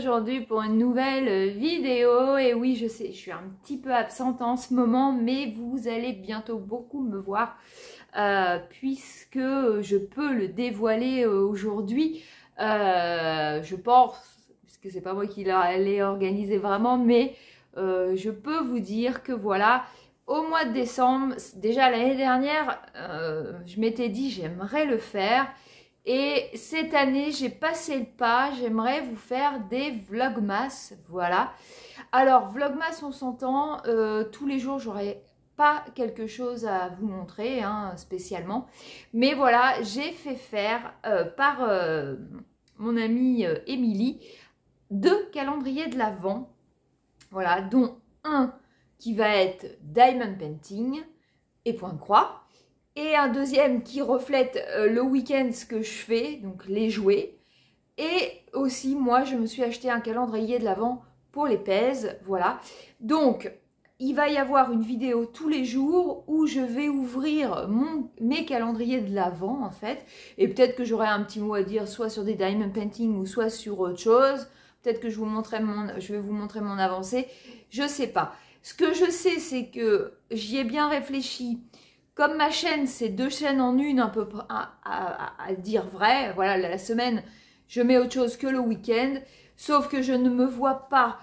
aujourd'hui pour une nouvelle vidéo. Et oui, je sais, je suis un petit peu absente en ce moment, mais vous allez bientôt beaucoup me voir puisque je peux le dévoiler aujourd'hui. Je pense, puisque c'est pas moi qui l'ai organisé vraiment, mais je peux vous dire que voilà, au mois de décembre, déjà l'année dernière, je m'étais dit j'aimerais le faire. Et cette année, j'ai passé le pas, j'aimerais vous faire des vlogmas, voilà. Alors, vlogmas, on s'entend, tous les jours, j'aurai pas quelque chose à vous montrer, hein, spécialement. Mais voilà, j'ai fait faire par mon amie Émilie 2 calendriers de l'Avent, voilà, dont un qui va être Diamond Painting et point de croix. Et un deuxième qui reflète le week-end ce que je fais, donc les jouets. Et aussi, moi, je me suis acheté un calendrier de l'Avent pour les pèses, voilà. Donc, il va y avoir une vidéo tous les jours où je vais ouvrir mes calendriers de l'Avent, en fait. Et peut-être que j'aurai un petit mot à dire, soit sur des diamond painting ou soit sur autre chose. Peut-être que je vais vous montrer mon avancée. Je sais pas. Ce que je sais, c'est que j'y ai bien réfléchi. Comme ma chaîne, c'est 2 chaînes en une, un peu à dire vrai, voilà, la semaine, je mets autre chose que le week-end, sauf que je ne me vois pas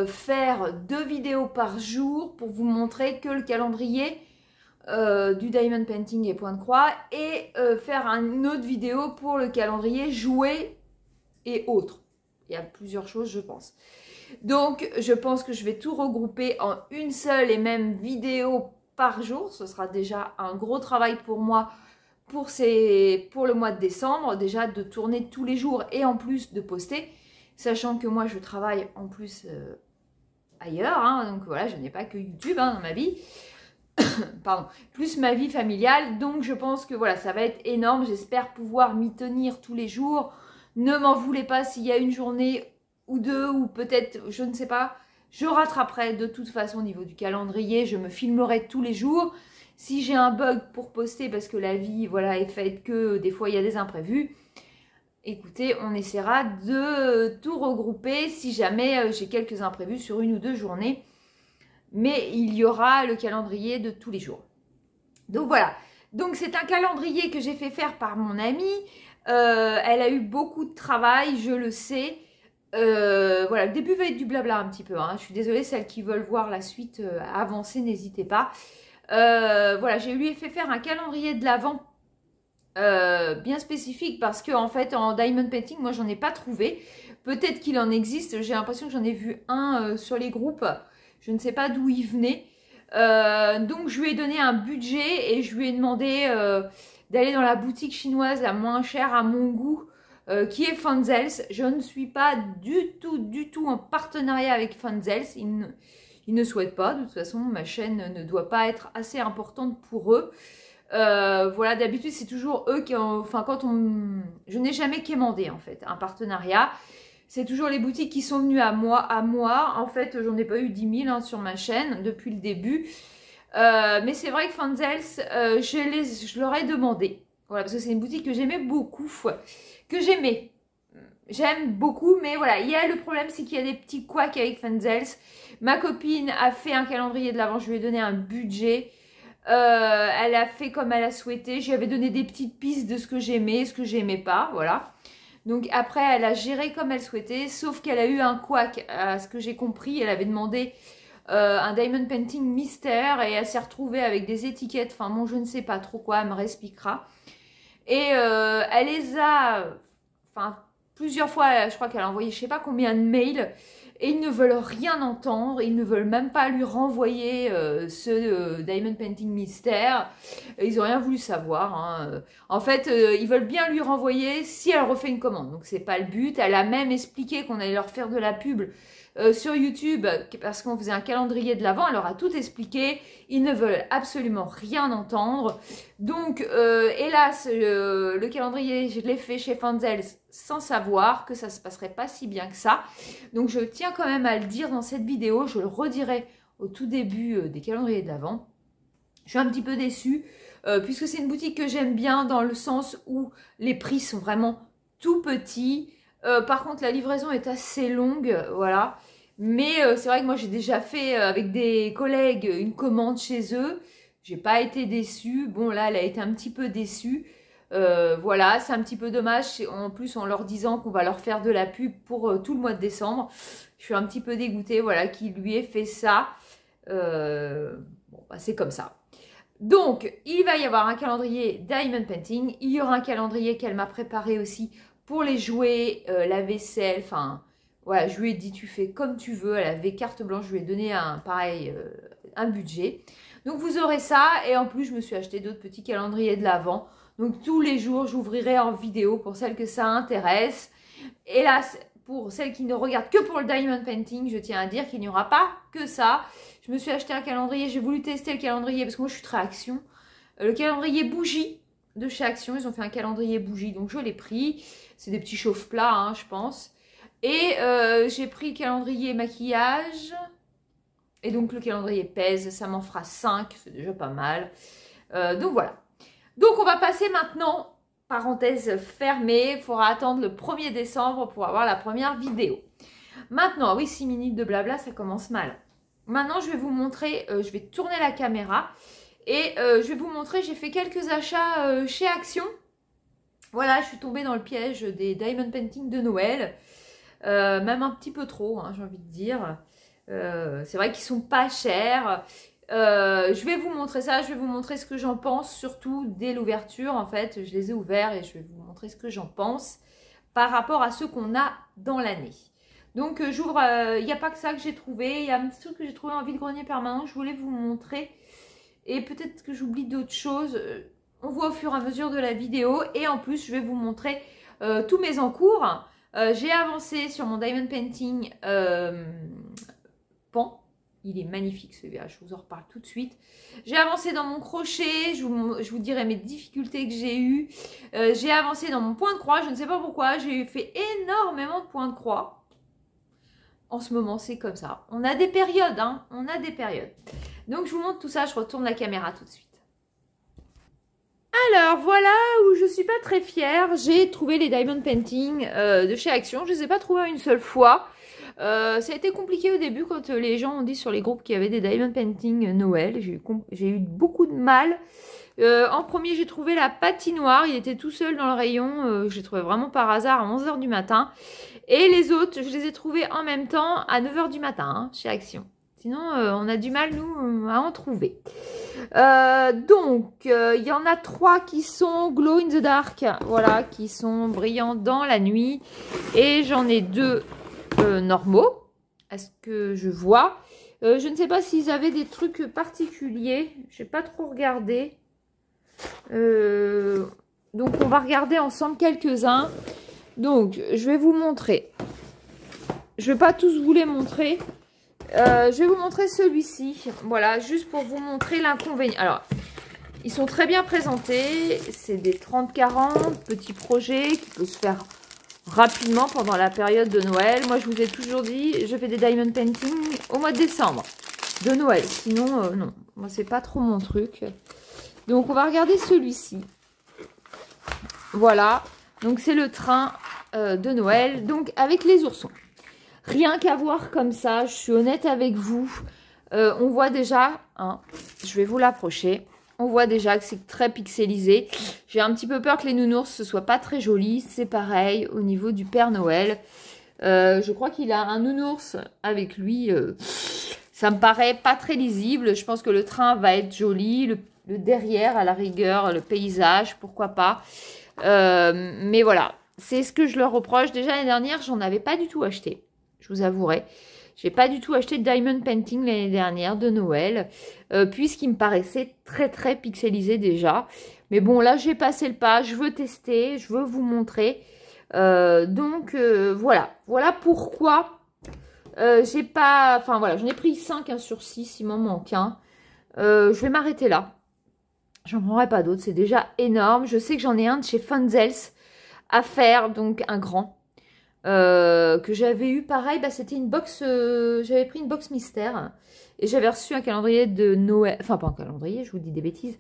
faire 2 vidéos par jour pour vous montrer que le calendrier du Diamond Painting et point de croix et faire une autre vidéo pour le calendrier jouets et autres. Il y a plusieurs choses, je pense. Donc, je pense que je vais tout regrouper en une seule et même vidéo par jour. Ce sera déjà un gros travail pour moi pour le mois de décembre, déjà de tourner tous les jours et en plus de poster, sachant que moi je travaille en plus ailleurs, hein, donc voilà, je n'ai pas que YouTube dans ma vie, pardon, plus ma vie familiale, donc je pense que voilà, ça va être énorme, j'espère pouvoir m'y tenir tous les jours. Ne m'en voulez pas s'il y a une journée ou 2 ou peut-être, je ne sais pas. Je rattraperai de toute façon au niveau du calendrier, je me filmerai tous les jours. Si j'ai un bug pour poster parce que la vie voilà, est faite que des fois il y a des imprévus, écoutez, on essaiera de tout regrouper si jamais j'ai quelques imprévus sur 1 ou 2 journées. Mais il y aura le calendrier de tous les jours. Donc voilà, donc c'est un calendrier que j'ai fait faire par mon amie. Elle a eu beaucoup de travail, je le sais. Voilà, le début va être du blabla un petit peu, hein. Je suis désolée, celles qui veulent voir la suite avancer, n'hésitez pas. Voilà, j'ai lui fait faire un calendrier de l'Avent bien spécifique parce que en fait en Diamond Painting, moi j'en ai pas trouvé. Peut-être qu'il en existe, j'ai l'impression que j'en ai vu un sur les groupes. Je ne sais pas d'où il venait. Donc je lui ai donné un budget et je lui ai demandé d'aller dans la boutique chinoise la moins chère à mon goût. Qui est Fanzels. Je ne suis pas du tout en partenariat avec Fanzels. Ils ne souhaitent pas. De toute façon, ma chaîne ne doit pas être assez importante pour eux. Voilà, d'habitude, c'est toujours eux qui ont... Enfin, je n'ai jamais quémandé, en fait, un partenariat. C'est toujours les boutiques qui sont venues à moi. En fait, j'en ai pas eu 10 000 hein, sur ma chaîne depuis le début. Mais c'est vrai que Fanzels, je leur ai demandé. Voilà, parce que c'est une boutique que j'aimais beaucoup. J'aime beaucoup, mais voilà, il y a le problème, c'est qu'il y a des petits couacs avec Fanzels. Ma copine a fait un calendrier de l'Avent, je lui ai donné un budget. Elle a fait comme elle a souhaité. Je lui avais donné des petites pistes de ce que j'aimais, ce que j'aimais pas, voilà. Donc après, elle a géré comme elle souhaitait, sauf qu'elle a eu un couac, à ce que j'ai compris. Elle avait demandé un Diamond Painting mystère et elle s'est retrouvée avec des étiquettes. Enfin, bon, je ne sais pas trop quoi, elle me réexpliquera. Et elle les a, enfin, plusieurs fois, je crois qu'elle a envoyé je sais pas combien de mails et ils ne veulent rien entendre, ils ne veulent même pas lui renvoyer ce Diamond Painting mystère. Ils n'ont rien voulu savoir, hein. En fait, ils veulent bien lui renvoyer si elle refait une commande, donc c'est pas le but. Elle a même expliqué qu'on allait leur faire de la pub sur YouTube parce qu'on faisait un calendrier de l'Avent. Elle leur a tout expliqué. Ils ne veulent absolument rien entendre. Donc, hélas, le calendrier, je l'ai fait chez Fanzels sans savoir que ça se passerait pas si bien que ça. Donc, je tiens quand même à le dire dans cette vidéo. Je le redirai au tout début des calendriers de l'Avent. Je suis un petit peu déçue puisque c'est une boutique que j'aime bien dans le sens où les prix sont vraiment tout petits. Par contre, la livraison est assez longue, voilà. Mais c'est vrai que moi, j'ai déjà fait avec des collègues une commande chez eux. J'ai pas été déçue. Bon, là, elle a été un petit peu déçue. Voilà, c'est un petit peu dommage. En plus, en leur disant qu'on va leur faire de la pub pour tout le mois de décembre. Je suis un petit peu dégoûtée, voilà, qu'il lui ait fait ça. Bon, bah, c'est comme ça. Donc, il va y avoir un calendrier Diamond Painting. Il y aura un calendrier qu'elle m'a préparé aussi pour les jouets, la vaisselle. Enfin, voilà, je lui ai dit, tu fais comme tu veux. Elle avait carte blanche, je lui ai donné un budget. Donc, vous aurez ça. Et en plus, je me suis acheté d'autres petits calendriers de l'Avent. Donc, tous les jours, j'ouvrirai en vidéo pour celles que ça intéresse. Et là, pour celles qui ne regardent que pour le Diamond Painting, je tiens à dire qu'il n'y aura pas que ça. Je me suis acheté un calendrier, j'ai voulu tester le calendrier parce que moi je suis très Action. Le calendrier bougie de chez Action, ils ont fait un calendrier bougie, donc je l'ai pris. C'est des petits chauffe-plats, hein, je pense. Et j'ai pris le calendrier maquillage. Et donc le calendrier pèse, ça m'en fera 5, c'est déjà pas mal. Donc voilà. Donc on va passer maintenant, parenthèse fermée, il faudra attendre le 1er décembre pour avoir la première vidéo. Maintenant, oui, 6 minutes de blabla, ça commence mal. Maintenant, je vais vous montrer, je vais tourner la caméra et je vais vous montrer, j'ai fait quelques achats chez Action. Voilà, je suis tombée dans le piège des Diamond Painting de Noël. Même un petit peu trop, hein, j'ai envie de dire. C'est vrai qu'ils sont pas chers. Je vais vous montrer ça, je vais vous montrer ce que j'en pense, surtout dès l'ouverture. En fait, je les ai ouverts et je vais vous montrer ce que j'en pense par rapport à ceux qu'on a dans l'année. Donc j'ouvre, il n'y a pas que ça que j'ai trouvé, il y a un petit truc que j'ai trouvé en vide-grenier permanent, je voulais vous montrer. Et peut-être que j'oublie d'autres choses, on voit au fur et à mesure de la vidéo. Et en plus, je vais vous montrer tous mes encours. J'ai avancé sur mon Diamond Painting Pan. Il est magnifique celui-là, je vous en reparle tout de suite. J'ai avancé dans mon crochet, je vous dirai mes difficultés que j'ai eues. J'ai avancé dans mon point de croix, je ne sais pas pourquoi, j'ai fait énormément de points de croix. En ce moment, c'est comme ça. On a des périodes, hein, on a des périodes. Donc, je vous montre tout ça, je retourne la caméra tout de suite. Alors, voilà où je ne suis pas très fière. J'ai trouvé les Diamond Painting de chez Action. Je ne les ai pas trouvés une seule fois. Ça a été compliqué au début quand les gens ont dit sur les groupes qu'il y avait des Diamond Painting Noël. J'ai eu beaucoup de mal. En premier, j'ai trouvé la patinoire. Il était tout seul dans le rayon. Je l'ai trouvé vraiment par hasard à 11 h du matin. Et les autres, je les ai trouvés en même temps à 9 h du matin hein, chez Action. Sinon, on a du mal, nous, à en trouver. Donc, il y en a 3 qui sont glow in the dark. Voilà, qui sont brillants dans la nuit. Et j'en ai 2 normaux. À ce que je vois. Je ne sais pas s'ils avaient des trucs particuliers. Je n'ai pas trop regardé. Donc, on va regarder ensemble quelques-uns. Donc, je vais vous montrer. Je ne vais pas tous vous les montrer. Je vais vous montrer celui-ci. Voilà, juste pour vous montrer l'inconvénient. Alors, ils sont très bien présentés. C'est des 30-40 petits projets qui peuvent se faire rapidement pendant la période de Noël. Moi, je vous ai toujours dit, je fais des Diamond Painting au mois de décembre de Noël. Sinon, non. Moi, c'est pas trop mon truc. Donc, on va regarder celui-ci. Voilà. Donc, c'est le train de Noël. Donc, avec les oursons. Rien qu'à voir comme ça, je suis honnête avec vous. On voit déjà, hein, je vais vous l'approcher. On voit déjà que c'est très pixelisé. J'ai un petit peu peur que les nounours ne soient pas très jolis. C'est pareil au niveau du Père Noël. Je crois qu'il a un nounours avec lui. Ça me paraît pas très lisible. Je pense que le train va être joli. Le derrière, à la rigueur, le paysage, pourquoi pas. Mais voilà, c'est ce que je leur reproche. Déjà l'année dernière, j'en avais pas du tout acheté. Je vous avouerai. J'ai pas du tout acheté de Diamond Painting l'année dernière de Noël. Puisqu'il me paraissait très très pixelisé déjà. Mais bon, là j'ai passé le pas. Je veux tester. Je veux vous montrer. Donc voilà. Voilà pourquoi j'ai pas... Enfin voilà, j'en ai pris 5 hein, sur 6. Il m'en manque un. Je vais m'arrêter là. J'en prendrai pas d'autres. C'est déjà énorme. Je sais que j'en ai un de chez Funzels à faire. Donc un grand. Que j'avais eu pareil, bah, c'était une box, j'avais pris une box mystère et j'avais reçu un calendrier de Noël, enfin pas un calendrier, je vous dis des bêtises,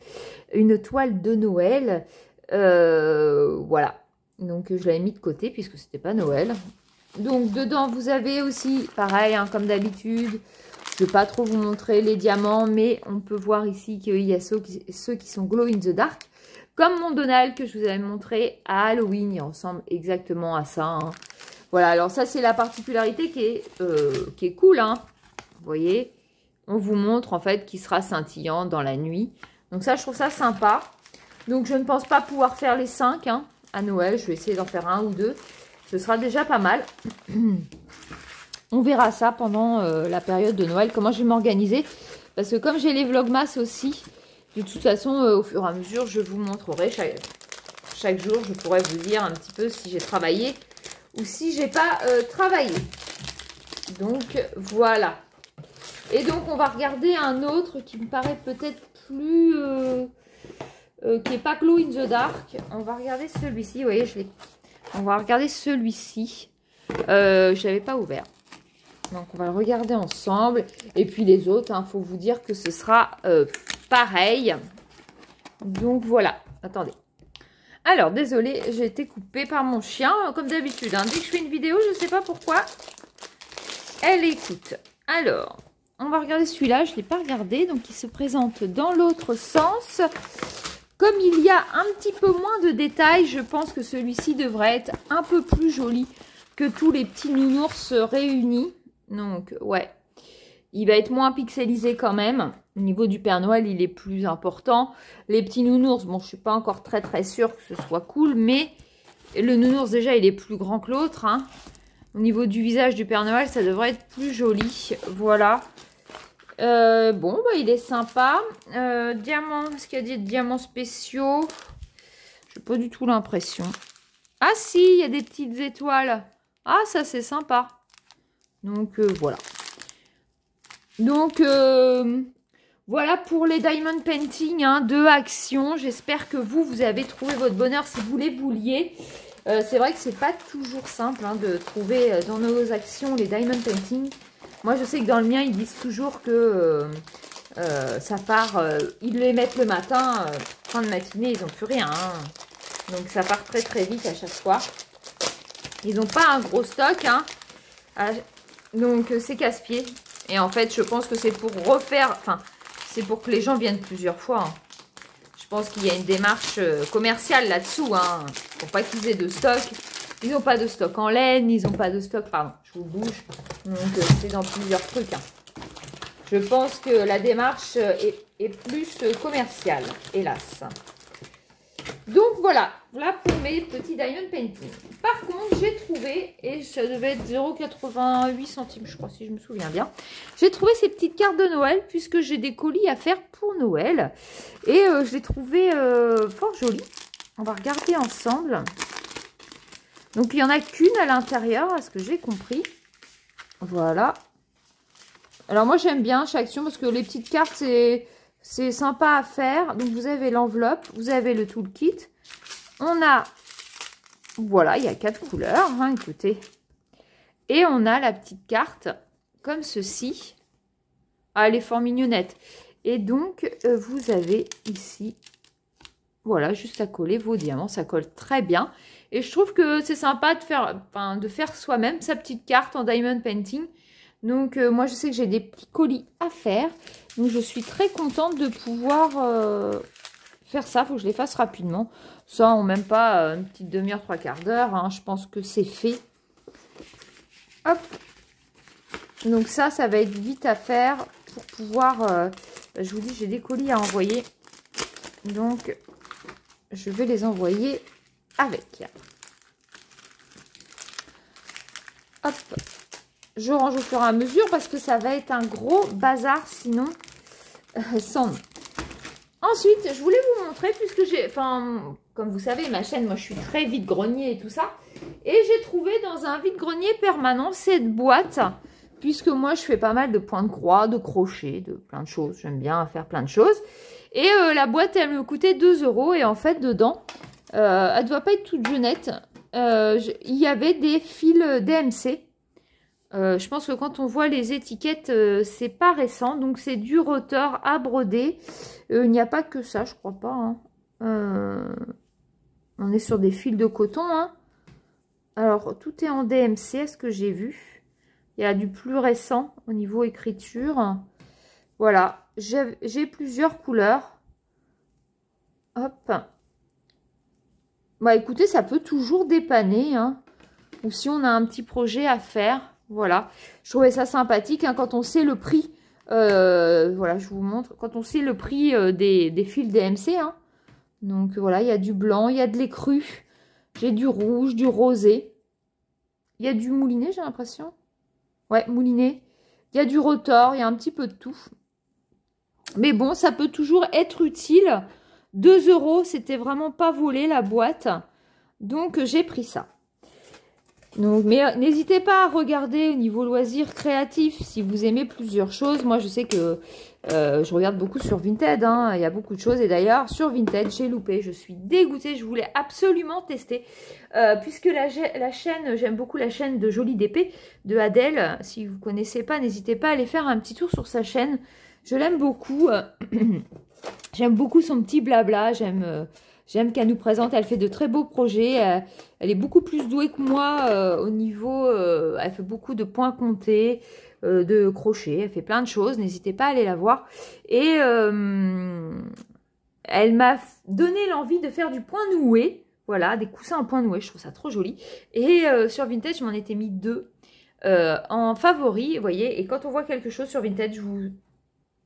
une toile de Noël, voilà. Donc je l'avais mis de côté puisque c'était pas Noël. Donc dedans vous avez aussi, pareil hein, comme d'habitude, je ne vais pas trop vous montrer les diamants, mais on peut voir ici qu'il y a ceux qui sont glow in the dark. Comme mon Donald que je vous avais montré à Halloween, il ressemble exactement à ça. Hein. Voilà, alors ça c'est la particularité qui est cool. Hein. Vous voyez, on vous montre en fait qu'il sera scintillant dans la nuit. Donc ça je trouve ça sympa. Donc je ne pense pas pouvoir faire les 5 hein, à Noël. Je vais essayer d'en faire 1 ou 2. Ce sera déjà pas mal. On verra ça pendant la période de Noël. Comment je vais m'organiser. Parce que comme j'ai les vlogmas aussi, de toute façon, au fur et à mesure, je vous montrerai. Chaque jour, je pourrai vous dire un petit peu si j'ai travaillé ou si j'ai pas travaillé. Donc, voilà. Et donc, on va regarder un autre qui me paraît peut-être plus... qui n'est pas glow in the dark. On va regarder celui-ci. Vous voyez, on va regarder celui-ci. Je l'avais pas ouvert. Donc, on va le regarder ensemble. Et puis, les autres, il faut vous dire que ce sera pareil. Donc, voilà. Attendez. Alors, désolée, j'ai été coupée par mon chien. Comme d'habitude, hein. Dès que je fais une vidéo, je ne sais pas pourquoi. Elle écoute. Alors, on va regarder celui-là. Je ne l'ai pas regardé. Donc, il se présente dans l'autre sens. Comme il y a un petit peu moins de détails, je pense que celui-ci devrait être un peu plus joli que tous les petits nounours réunis. Donc, ouais, il va être moins pixelisé quand même. Au niveau du Père Noël, il est plus important. Les petits nounours, bon, je ne suis pas encore très sûre que ce soit cool, mais le nounours, déjà, il est plus grand que l'autre. Hein. Au niveau du visage du Père Noël, ça devrait être plus joli. Voilà. Bon, bah, il est sympa. Diamant, est-ce qu'il y a des diamants spéciaux? Je n'ai pas du tout l'impression. Ah si, il y a des petites étoiles. Ah, ça c'est sympa. Donc, voilà. Donc, voilà pour les Diamond Painting hein, de Action. J'espère que vous avez trouvé votre bonheur si vous les vouliez. C'est vrai que c'est pas toujours simple hein, de trouver dans nos actions les Diamond Painting. Moi, je sais que dans le mien, ils disent toujours que ça part... ils les mettent le matin, fin de matinée, ils n'ont plus rien. Hein. Donc, ça part très vite à chaque fois. Ils n'ont pas un gros stock. Hein. Donc, c'est casse-pied. Et en fait, je pense que c'est pour refaire... Enfin, c'est pour que les gens viennent plusieurs fois. Hein. Je pense qu'il y a une démarche commerciale là-dessous. Hein, pour pas qu'ils aient de stock. Ils n'ont pas de stock en laine. Ils n'ont pas de stock... Pardon, je vous bouge. Donc, c'est dans plusieurs trucs. Hein. Je pense que la démarche est plus commerciale, hélas. Donc, voilà. Voilà pour mes petits Diamond Painting. Par contre, j'ai trouvé, et ça devait être 0,88 centimes, je crois, si je me souviens bien. J'ai trouvé ces petites cartes de Noël, puisque j'ai des colis à faire pour Noël. Et je les trouvais fort jolies. On va regarder ensemble. Donc, il n'y en a qu'une à l'intérieur, à ce que j'ai compris. Voilà. Alors, moi, j'aime bien chaque action, parce que les petites cartes, c'est sympa à faire. Donc, vous avez l'enveloppe, vous avez le toolkit. On a, voilà, il y a 4 couleurs, hein, écoutez. Et on a la petite carte, comme ceci. Ah, elle est fort mignonnette. Et donc, vous avez ici, voilà, juste à coller vos diamants. Ça colle très bien. Et je trouve que c'est sympa de faire soi-même sa petite carte en Diamond Painting. Donc, moi, je sais que j'ai des petits colis à faire. Donc, je suis très contente de pouvoir faire ça. Il faut que je les fasse rapidement. Ça, on même pas une petite demi-heure, 3/4 d'heure. Hein. Je pense que c'est fait. Hop. Donc, ça va être vite à faire pour pouvoir... je vous dis, j'ai des colis à envoyer. Donc, je vais les envoyer avec. Hop. Je range au fur et à mesure parce que ça va être un gros bazar sinon sans nom. Ensuite, je voulais vous montrer puisque j'ai, comme vous savez, ma chaîne, moi je suis très vide-grenier et tout ça. Et j'ai trouvé dans un vide-grenier permanent cette boîte puisque moi je fais pas mal de points de croix, de crochets, de plein de choses. J'aime bien faire plein de choses. Et la boîte, elle me coûtait 2 € et en fait dedans, elle ne doit pas être toute jeunette. Il y avait des fils DMC. Je pense que quand on voit les étiquettes, c'est pas récent. Donc, c'est du rotor à broder. Il n'y a pas que ça, je crois pas. Hein. On est sur des fils de coton, hein. Alors, tout est en DMC, à ce que j'ai vu. Il y a du plus récent au niveau écriture. Voilà, j'ai plusieurs couleurs. Hop. Bah écoutez, ça peut toujours dépanner, hein. Ou si on a un petit projet à faire. Voilà, je trouvais ça sympathique, hein, quand on sait le prix. Voilà, je vous montre. Quand on sait le prix des fils DMC, hein. Donc voilà, il y a du blanc, il y a de l'écru. J'ai du rouge, du rosé. Il y a du mouliné, j'ai l'impression. Ouais, mouliné. Il y a du rotor, il y a un petit peu de tout. Mais bon, ça peut toujours être utile. 2 €, c'était vraiment pas volé la boîte. Donc, j'ai pris ça. Donc, mais n'hésitez pas à regarder au niveau loisirs créatifs si vous aimez plusieurs choses. Moi, je sais que je regarde beaucoup sur Vinted, hein. Il y a beaucoup de choses. Et d'ailleurs, sur Vinted, j'ai loupé. Je suis dégoûtée. Je voulais absolument tester. Puisque la chaîne, j'aime beaucoup la chaîne de Jolie d'épée de Adèle. Si vous ne connaissez pas, n'hésitez pas à aller faire un petit tour sur sa chaîne. Je l'aime beaucoup. J'aime beaucoup son petit blabla. J'aime qu'elle nous présente. Elle fait de très beaux projets. Elle est beaucoup plus douée que moi au niveau... elle fait beaucoup de points comptés, de crochets. Elle fait plein de choses. N'hésitez pas à aller la voir. Et elle m'a donné l'envie de faire du point noué. Voilà, des coussins en point noué. Je trouve ça trop joli. Et sur Vinted, je m'en étais mis 2 en favori. Vous voyez, et quand on voit quelque chose sur Vinted,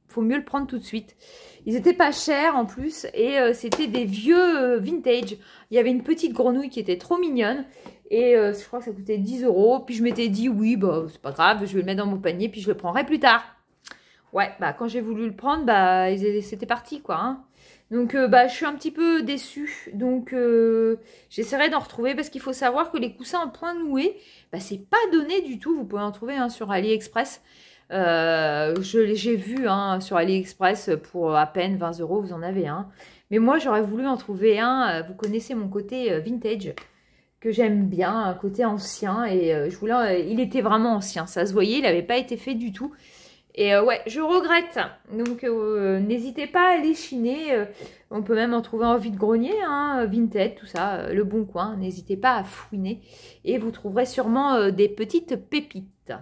faut mieux le prendre tout de suite. Ils étaient pas chers en plus et c'était des vieux vintage. Il y avait une petite grenouille qui était trop mignonne et je crois que ça coûtait 10 €. Puis je m'étais dit oui, bah c'est pas grave, je vais le mettre dans mon panier puis je le prendrai plus tard. Ouais, bah quand j'ai voulu le prendre, bah c'était parti quoi. Hein. Donc bah je suis un petit peu déçue. Donc j'essaierai d'en retrouver parce qu'il faut savoir que les coussins en point noué, bah c'est pas donné du tout. Vous pouvez en trouver hein, sur AliExpress. J'ai vu hein, sur AliExpress pour à peine 20 €, vous en avez un. Mais moi, j'aurais voulu en trouver un. Vous connaissez mon côté vintage que j'aime bien, un côté ancien. Et il était vraiment ancien. Ça se voyait, il n'avait pas été fait du tout. Et ouais, je regrette. Donc, n'hésitez pas à aller chiner. On peut même en trouver en vide-grenier, hein, Vinted, tout ça, Le Bon Coin. N'hésitez pas à fouiner. Et vous trouverez sûrement des petites pépites.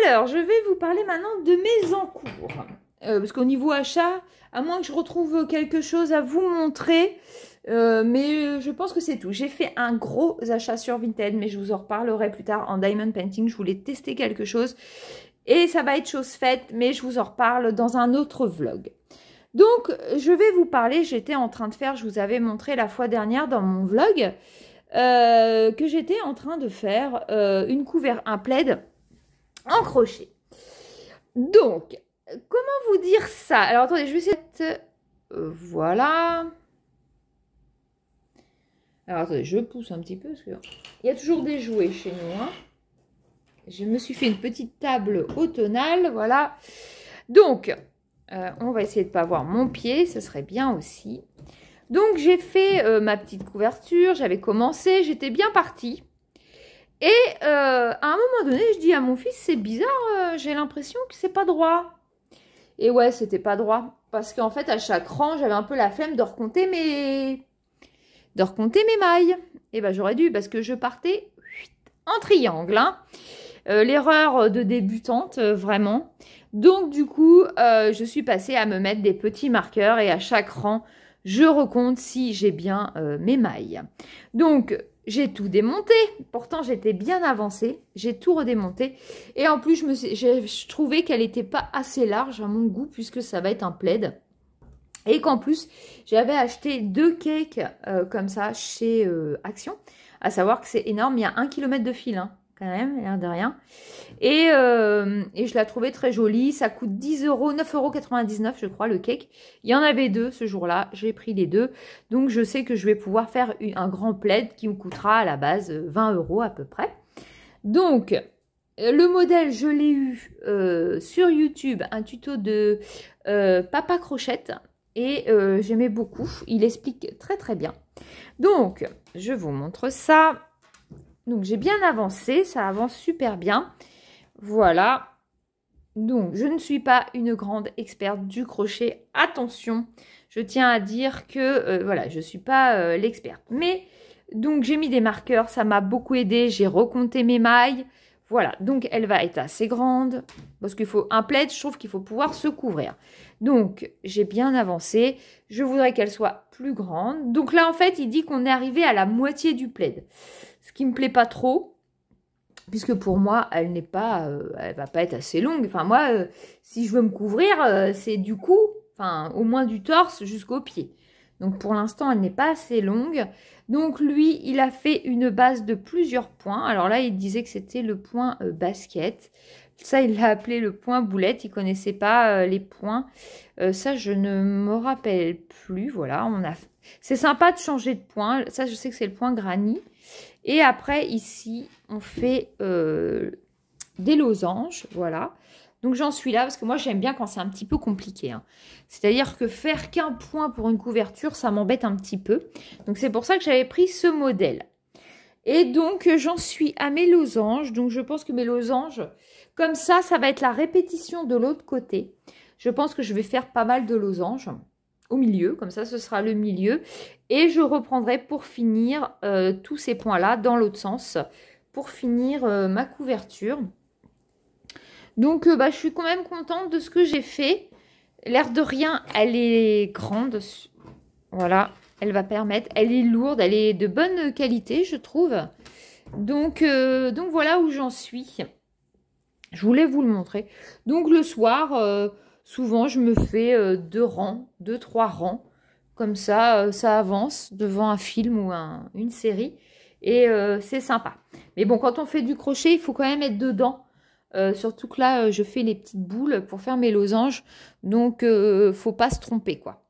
Alors, je vais vous parler maintenant de mes encours. Parce qu'au niveau achat, à moins que je retrouve quelque chose à vous montrer, mais je pense que c'est tout. J'ai fait un gros achat sur Vinted, mais je vous en reparlerai plus tard en Diamond Painting. Je voulais tester quelque chose et ça va être chose faite, mais je vous en reparle dans un autre vlog. Donc, je vais vous parler, j'étais en train de faire, je vous avais montré la fois dernière dans mon vlog, que j'étais en train de faire un plaid en crochet. Donc, comment vous dire ça? Alors, attendez, je vais essayer de... voilà. Alors, attendez, je pousse un petit peu parce qu'il y a toujours des jouets chez nous. Hein. Je me suis fait une petite table automnale, voilà. Donc, on va essayer de ne pas voir mon pied, ce serait bien aussi. Donc, j'ai fait ma petite couverture, j'avais commencé, j'étais bien partie. Et à un moment donné, je dis à mon fils, c'est bizarre, j'ai l'impression que c'est pas droit. Et ouais, c'était pas droit. Parce qu'en fait, à chaque rang, j'avais un peu la flemme de recompter mes mailles. Et ben j'aurais dû, parce que je partais en triangle. Hein. L'erreur de débutante, vraiment. Donc du coup, je suis passée à me mettre des petits marqueurs et à chaque rang, je recompte si j'ai bien mes mailles. Donc, j'ai tout démonté. Pourtant, j'étais bien avancée. J'ai tout redémonté. Et en plus, je trouvais qu'elle n'était pas assez large à mon goût puisque ça va être un plaid. Et qu'en plus, j'avais acheté 2 cakes comme ça chez Action. À savoir que c'est énorme. Il y a 1 km de fil, hein, quand même, l'air de rien. Et je la trouvais très jolie. Ça coûte 10 €, 9,99 € je crois, le cake. Il y en avait 2 ce jour-là. J'ai pris les 2. Donc, je sais que je vais pouvoir faire un grand plaid qui me coûtera à la base 20 € à peu près. Donc, le modèle, je l'ai eu sur YouTube, un tuto de Papa Crochette. Et j'aimais beaucoup. Il explique très très bien. Donc, je vous montre ça. Donc, j'ai bien avancé. Ça avance super bien. Voilà. Donc, je ne suis pas une grande experte du crochet. Attention, je tiens à dire que, voilà, je ne suis pas l'experte. Mais, donc, j'ai mis des marqueurs, ça m'a beaucoup aidé. J'ai recompté mes mailles. Voilà, donc, elle va être assez grande. Parce qu'il faut un plaid, je trouve qu'il faut pouvoir se couvrir. Donc, j'ai bien avancé. Je voudrais qu'elle soit plus grande. Donc là, en fait, il dit qu'on est arrivé à la moitié du plaid. Ce qui ne me plaît pas trop. Puisque pour moi, elle n'est pas, elle va pas être assez longue. Enfin, moi, si je veux me couvrir, c'est du cou, enfin, au moins du torse jusqu'au pied. Donc, pour l'instant, elle n'est pas assez longue. Donc, lui, il a fait une base de plusieurs points. Alors là, il disait que c'était le point basket. Ça, il l'a appelé le point boulette. Il connaissait pas les points. Ça, je ne me rappelle plus. Voilà, c'est sympa de changer de point. Ça, je sais que c'est le point granit. Et après, ici, on fait des losanges, voilà. Donc, j'en suis là parce que moi, j'aime bien quand c'est un petit peu compliqué. Hein. C'est-à-dire que faire qu'un point pour une couverture, ça m'embête un petit peu. Donc, c'est pour ça que j'avais pris ce modèle. Et donc, j'en suis à mes losanges. Donc, je pense que mes losanges, comme ça va être la répétition de l'autre côté. Je pense que je vais faire pas mal de losanges au milieu, comme ça ce sera le milieu, et je reprendrai pour finir tous ces points là dans l'autre sens pour finir ma couverture. Donc je suis quand même contente de ce que j'ai fait. L'air de rien, elle est grande, voilà, elle va permettre, elle est lourde, elle est de bonne qualité je trouve. Donc voilà où j'en suis. Je voulais vous le montrer. Donc le soir, souvent, je me fais 2-3 rangs. Comme ça, ça avance devant un film ou une série. Et c'est sympa. Mais bon, quand on fait du crochet, il faut quand même être dedans. Surtout que là, je fais les petites boules pour faire mes losanges. Donc, faut pas se tromper, quoi.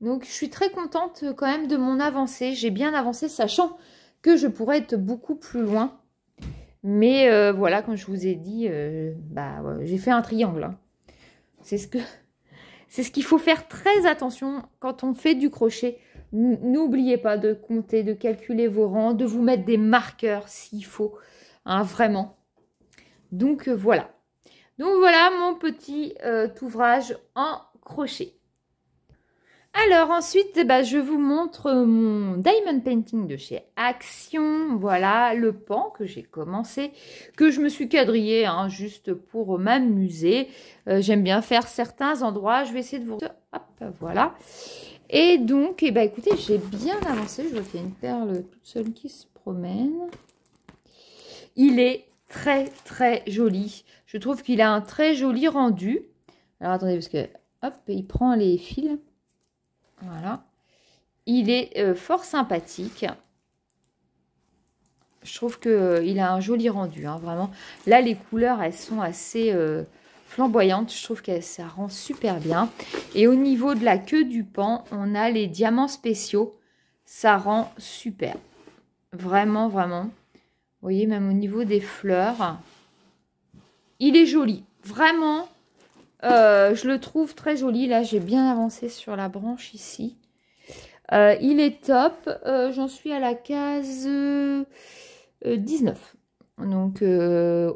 Donc, je suis très contente quand même de mon avancée. J'ai bien avancé, sachant que je pourrais être beaucoup plus loin. Mais voilà, comme je vous ai dit, j'ai fait un triangle. Hein. C'est ce qu'il faut faire très attention quand on fait du crochet. N'oubliez pas de compter, de calculer vos rangs, de vous mettre des marqueurs s'il faut. Hein, vraiment. Donc voilà. Donc voilà mon petit ouvrage en crochet. Alors ensuite, je vous montre mon diamond painting de chez Action. Voilà le pan que j'ai commencé, que je me suis quadrillé hein, juste pour m'amuser. J'aime bien faire certains endroits. Je vais essayer de vous... Hop, voilà. Et donc, écoutez, j'ai bien avancé. Je vois qu'il y a une perle toute seule qui se promène. Il est très, très joli. Je trouve qu'il a un très joli rendu. Alors attendez, parce que, hop, il prend les fils. Voilà. Il est fort sympathique. Je trouve qu'il a un joli rendu, hein, vraiment. Là, les couleurs, elles sont assez flamboyantes. Je trouve que ça rend super bien. Et au niveau de la queue du pan, on a les diamants spéciaux. Ça rend super. Vraiment, vraiment. Vous voyez, même au niveau des fleurs. Il est joli. Vraiment. Je le trouve très joli. Là, j'ai bien avancé sur la branche ici. Il est top. J'en suis à la case 19. Donc,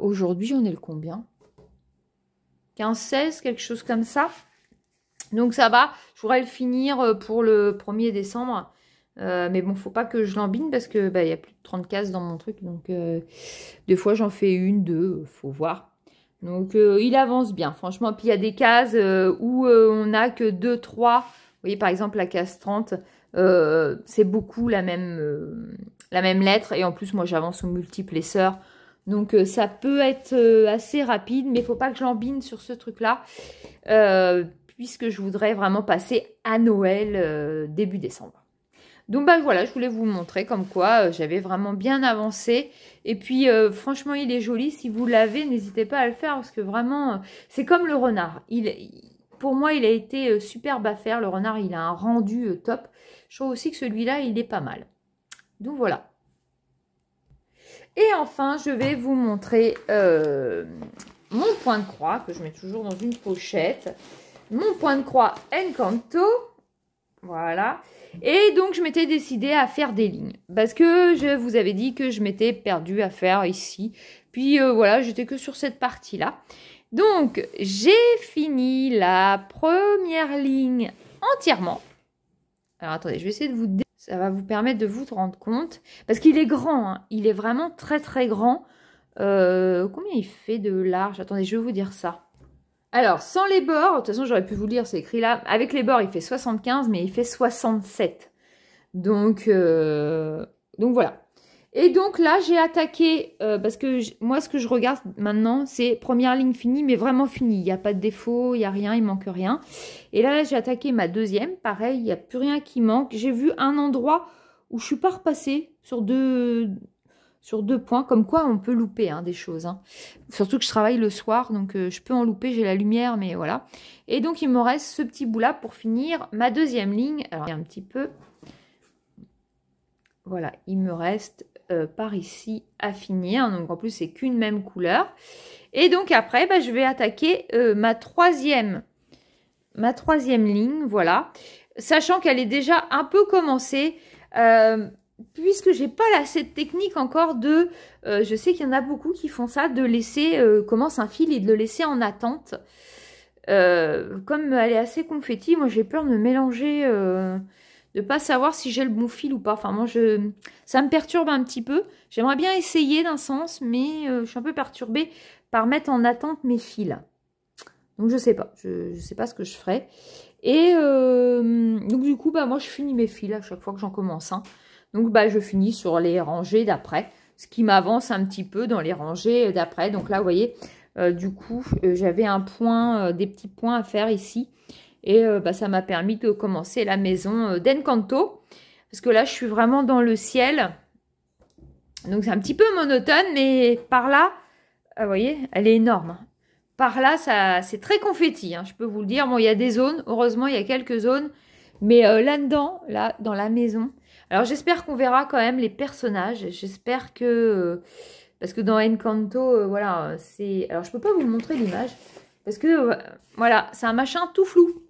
aujourd'hui, on est le combien? 15-16, quelque chose comme ça. Donc, ça va. Je pourrais le finir pour le 1er décembre. Mais bon, faut pas que je l'embine parce que y a plus de 30 cases dans mon truc. Donc, des fois, j'en fais 1, 2. Faut voir. Donc, il avance bien, franchement. Puis, il y a des cases où on n'a que 2, 3. Vous voyez, par exemple, la case 30, c'est beaucoup la même lettre. Et en plus, moi, j'avance au multiplesseur. Donc, ça peut être assez rapide. Mais il ne faut pas que je l'embine sur ce truc-là. Puisque je voudrais vraiment passer à Noël début décembre. Donc voilà, je voulais vous montrer comme quoi j'avais vraiment bien avancé. Et puis franchement, il est joli. Si vous l'avez, n'hésitez pas à le faire parce que vraiment, c'est comme le renard. Pour moi, il a été superbe à faire. Le renard, il a un rendu top. Je trouve aussi que celui-là, il est pas mal. Donc voilà. Et enfin, je vais vous montrer mon point de croix que je mets toujours dans une pochette. Mon point de croix Encanto. Voilà. Et donc, je m'étais décidée à faire des lignes. Parce que je vous avais dit que je m'étais perdue à faire ici. Puis, voilà, j'étais que sur cette partie-là. Donc, j'ai fini la première ligne entièrement. Alors, attendez, je vais essayer de vous... Ça va vous permettre de vous rendre compte. Parce qu'il est grand, hein. Il est vraiment très, très grand. Combien il fait de large? Attendez, je vais vous dire ça. Alors, sans les bords, de toute façon, j'aurais pu vous le dire, c'est écrit là. Avec les bords, il fait 75, mais il fait 67. Donc voilà. Et donc là, j'ai attaqué, parce que moi, ce que je regarde maintenant, c'est première ligne finie, mais vraiment finie. Il n'y a pas de défaut, il n'y a rien, il manque rien. Et là, j'ai attaqué ma deuxième. Pareil, il n'y a plus rien qui manque. J'ai vu un endroit où je ne suis pas repassée sur deux points. Comme quoi, on peut louper des choses. Hein. Surtout que je travaille le soir, donc je peux en louper. J'ai la lumière, mais voilà. Et donc, il me reste ce petit bout-là pour finir ma deuxième ligne. Alors, il y a un petit peu... Voilà, il me reste par ici à finir. Donc en plus, c'est qu'une même couleur. Et donc après, bah, je vais attaquer ma troisième ligne. Voilà. Sachant qu'elle est déjà un peu commencée. Puisque j'ai pas cette technique encore de... je sais qu'il y en a beaucoup qui font ça, de laisser... commence un fil et de le laisser en attente. Comme elle est assez confetti, moi j'ai peur de me mélanger... de pas savoir si j'ai le bon fil ou pas. Enfin, moi, ça me perturbe un petit peu. J'aimerais bien essayer d'un sens, mais je suis un peu perturbée par mettre en attente mes fils. Donc, je sais pas. Je sais pas ce que je ferai. Et donc, du coup, bah, moi, je finis mes fils à chaque fois que j'en commence un. Donc, bah, je finis sur les rangées d'après. Ce qui m'avance un petit peu dans les rangées d'après. Donc là, vous voyez, du coup, j'avais un point, des petits points à faire ici. Et bah, ça m'a permis de commencer la maison d'Encanto. Parce que là, je suis vraiment dans le ciel. Donc, c'est un petit peu monotone. Mais par là, vous voyez, elle est énorme. Par là, c'est très confetti. Hein, je peux vous le dire. Bon, il y a des zones. Heureusement, il y a quelques zones. Mais là-dedans, là, dans la maison. Alors, j'espère qu'on verra quand même les personnages. J'espère que... parce que dans Encanto, voilà, c'est... Alors, je peux pas vous montrer l'image. Parce que, voilà, c'est un machin tout flou.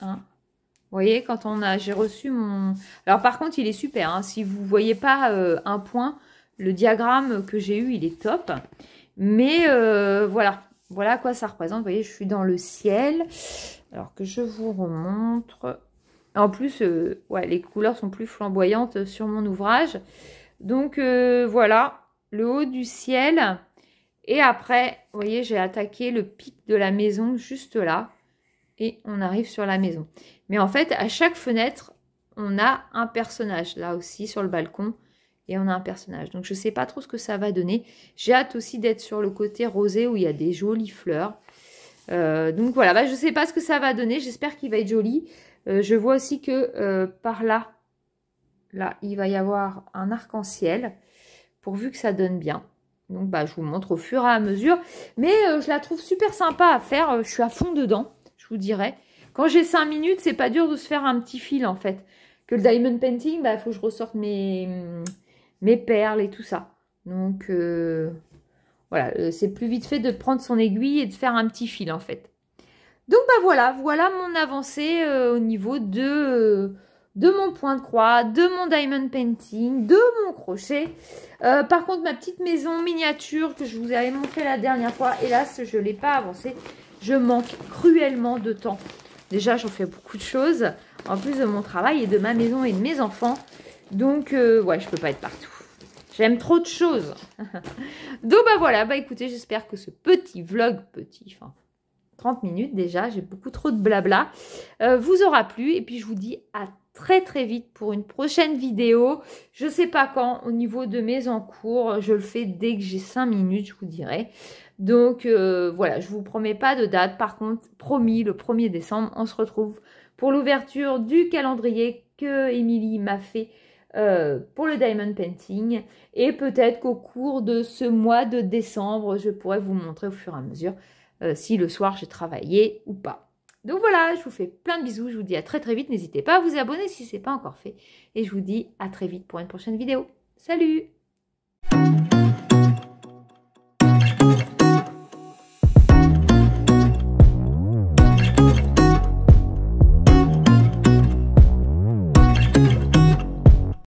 Hein. Vous voyez, quand j'ai reçu mon... Alors par contre, il est super. Hein. Si vous ne voyez pas un point, le diagramme que j'ai eu, il est top. Mais voilà. Voilà à quoi ça représente. Vous voyez, je suis dans le ciel. Alors que je vous remontre. En plus, ouais, les couleurs sont plus flamboyantes sur mon ouvrage. Donc voilà, le haut du ciel. Et après, vous voyez, j'ai attaqué le pic de la maison juste là. Et on arrive sur la maison. Mais en fait, à chaque fenêtre, on a un personnage. Là aussi, sur le balcon, et on a un personnage. Donc, je ne sais pas trop ce que ça va donner. J'ai hâte aussi d'être sur le côté rosé où il y a des jolies fleurs. Donc, voilà. Bah, je ne sais pas ce que ça va donner. J'espère qu'il va être joli. Je vois aussi que par là, il va y avoir un arc-en-ciel. Pourvu que ça donne bien. Donc, bah, je vous montre au fur et à mesure. Mais je la trouve super sympa à faire. Je suis à fond dedans. Je vous dirais. Quand j'ai 5 minutes, c'est pas dur de se faire un petit fil en fait. Que le diamond painting, bah, faut que je ressorte mes perles et tout ça. Donc voilà, c'est plus vite fait de prendre son aiguille et de faire un petit fil en fait. Donc bah voilà mon avancée au niveau de mon point de croix, de mon diamond painting, de mon crochet. Par contre, ma petite maison miniature que je vous avais montré la dernière fois, hélas, je ne l'ai pas avancée. Je manque cruellement de temps. Déjà, j'en fais beaucoup de choses, en plus de mon travail et de ma maison et de mes enfants. Donc, ouais, je peux pas être partout. J'aime trop de choses. Donc, bah voilà, bah écoutez, j'espère que ce petit vlog, enfin, 30 minutes déjà, j'ai beaucoup trop de blabla, vous aura plu. Et puis, je vous dis à très très vite pour une prochaine vidéo. Je sais pas quand, au niveau de mes encours, je le fais dès que j'ai 5 minutes, je vous dirai. Donc voilà, je vous promets pas de date. Par contre, promis, le 1er décembre, on se retrouve pour l'ouverture du calendrier que Émilie m'a fait pour le diamond painting. Et peut-être qu'au cours de ce mois de décembre, je pourrai vous montrer au fur et à mesure si le soir j'ai travaillé ou pas. Donc voilà, je vous fais plein de bisous. Je vous dis à très très vite. N'hésitez pas à vous abonner si ce n'est pas encore fait. Et je vous dis à très vite pour une prochaine vidéo. Salut!